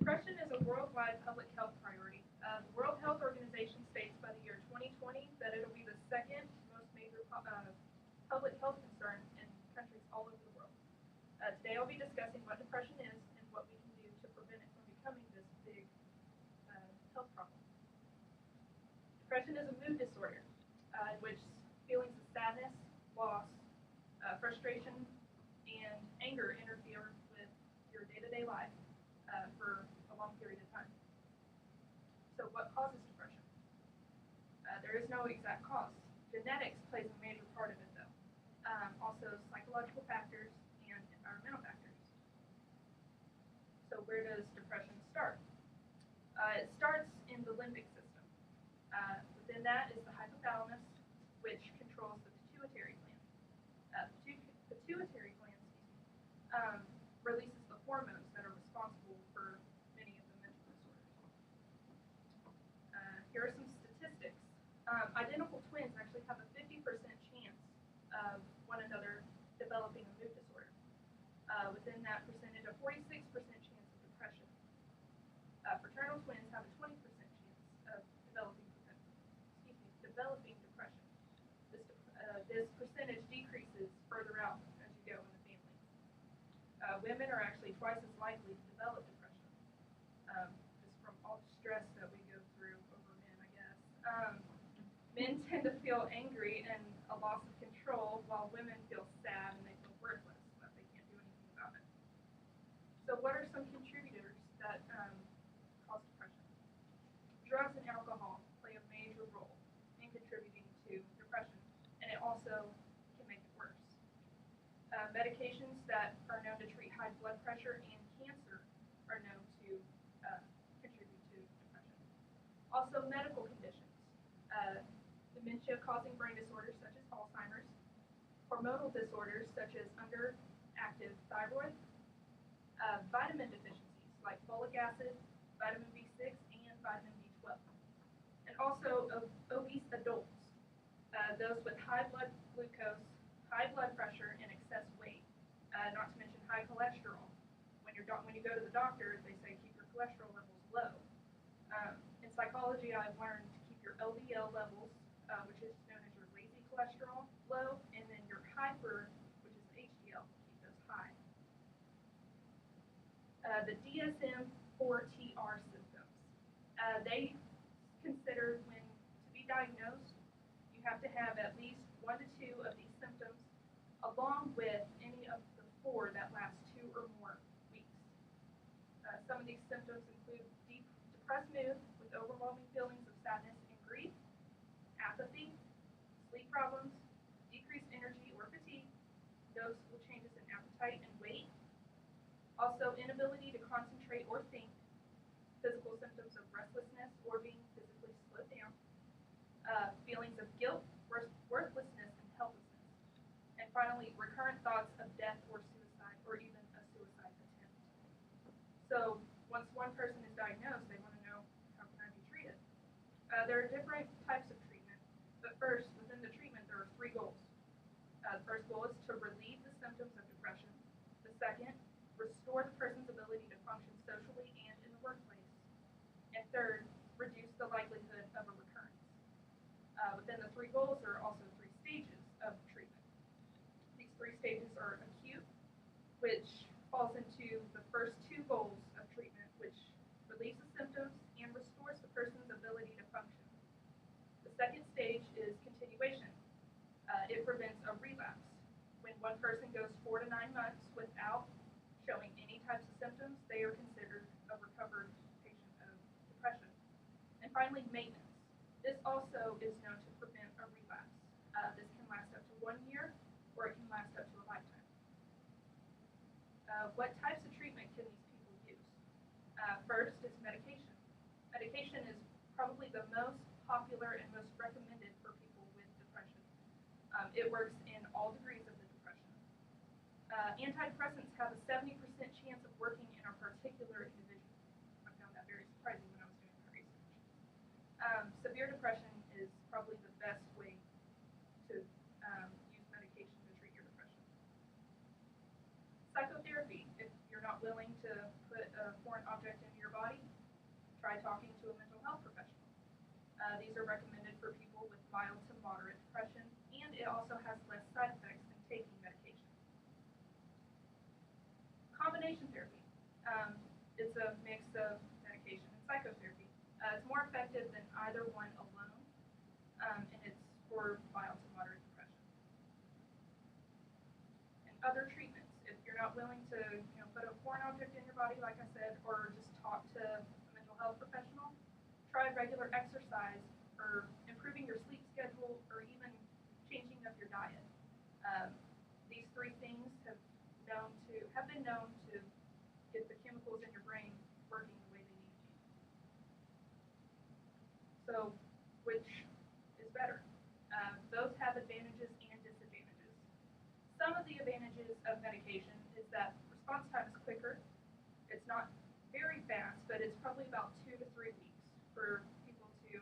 Depression is a worldwide public health priority. The World Health Organization states by the year 2020 that it'll be the second most major public health concern in countries all over the world. Today I'll be discussing what depression is and what we can do to prevent it from becoming this big health problem. Depression is a mood disorder in which feelings of sadness, loss, frustration, and anger interfere with your day-to-day life for a long period of time. So what causes depression? There is no exact cause. Genetics plays a major part of it, though. Also psychological factors and environmental factors. So where does depression start? It starts in the limbic system. Within that is the hypothalamus, which controls the pituitary gland. Pituitary gland, releases the hormones that are responsible for many of the mental disorders. Here are some statistics. Identical twins actually have a 50% chance of one another developing a mood disorder. Within that percentage, a 46% chance of depression. Fraternal twins have a 20% chance of developing depression. This percentage decreases further out as you go in the family. Women are actually twice as likely to develop depression, just from all the stress that we go through over men, I guess. Men tend to feel angry and a loss of control, while women feel sad and they feel worthless, but they can't do anything about it. So what are some contributors that cause depression? Drugs and alcohol play a major role in contributing to depression, and it also can make it worse. Medications that are known to treat high blood pressure and cancer are known to contribute to depression. Also, medical conditions. Dementia-causing brain disorders such as Alzheimer's, hormonal disorders such as underactive thyroid, vitamin deficiencies like folic acid, vitamin B6, and vitamin B12. And also obese adults, those with high blood glucose, high blood pressure, and excess weight, not to mention high cholesterol. When you go to the doctor, they say keep your cholesterol levels low. In psychology, I've learned to keep your LDL levels, which is known as your lazy cholesterol, low, and then your hyper, which is HDL, keep those high. The DSM-4TR symptoms. They consider when to be diagnosed, you have to have at least 1 to 2 of these symptoms, along with any of the 4 that last 2 or more weeks. Some of these symptoms include deep depressed mood with overwhelming feelings of sadness and grief, apathy, sleep problems, decreased energy or fatigue, noticeable changes in appetite and weight, also inability to concentrate or think, physical symptoms of restlessness or being physically slowed down, feelings of guilt, worthlessness, and helplessness, and finally, recurrent thoughts of death or suicide, or even a suicide attempt. So once one person is diagnosed, they want to know, how can I be treated? There are different types of treatment, but first, within the treatment, there are 3 goals. The first goal is to relieve the symptoms of depression. The second, restore the person's ability to function socially and in the workplace. And third, reduce the likelihood of a recurrence. Within the 3 goals, there are also 3 stages of treatment. These 3 stages are acute, which falls into the first 2 goals of treatment, which relieves the symptoms and restores the person's ability to function. The second stage is continuation. It prevents a relapse. When one person goes 4 to 9 months without showing any types of symptoms, they are considered a recovered patient of depression. And finally, maintenance. This also is known to prevent a relapse. This can last up to 1 year, or it can last up to a lifetime. What types of treatment can these people use? First is medication. Medication is probably the most popular and most recommended for people with depression. It works in all degrees of the depression. Antidepressants have a 70% chance of working in a particular individual. I found that very surprising when I was doing my research. Severe depression is probably the best way to use medication to treat your depression. Psychotherapy, if you're not willing to put a foreign object into your body, try talking to a mental health professional. These are recommended for people with mild to moderate depression, and it also has less side effects than taking medication. Combination therapy. It's a mix of medication and psychotherapy. It's more effective than either one alone, and it's for mild to moderate depression. And other treatments. If you're not willing to, put a foreign object in your body, like I said, or just talk to a mental health professional, try regular exercise, or improving your sleep schedule, or even changing up your diet. These three things have been known to get the chemicals in your brain working the way they need to. So, which is better? Both have advantages and disadvantages. Some of the advantages of medication is that response time is quicker. It's not very fast, but it's probably about 2 to 3 weeks for people to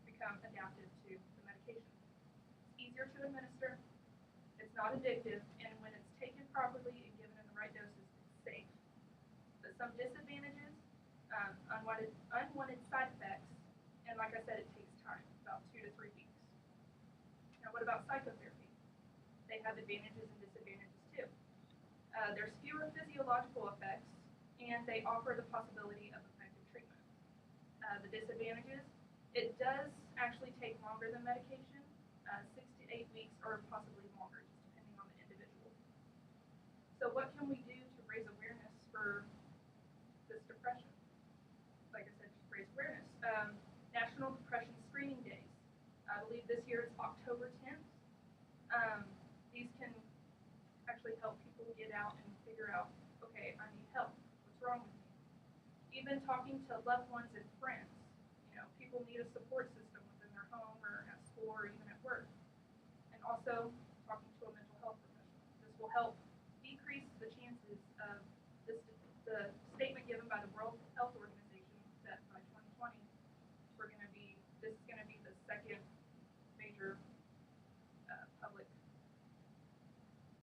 become adapted to the medication. It's easier to administer, it's not addictive, and when it's taken properly and given in the right doses, it's safe. But some disadvantages, unwanted side effects, and like I said, it takes time, about 2 to 3 weeks. Now, what about psychotherapy? They have advantages and disadvantages too. There's fewer physiological effects, and they offer the possibility of effective treatment. The disadvantages, it does actually take longer than medication, 6 to 8 weeks or possibly longer, just depending on the individual. So what can we do to raise awareness for this depression? Like I said, just raise awareness. National Depression Screening Days. I believe this year it's October 10th. These can actually help people get out and figure out, okay, I need help. What's wrong with me? Even talking to loved ones and friends. People need a support system within their home or at school or even at work. And also talking to a mental health professional. This will help decrease the chances of the statement given by the World Health Organization that by 2020 this is going to be the second major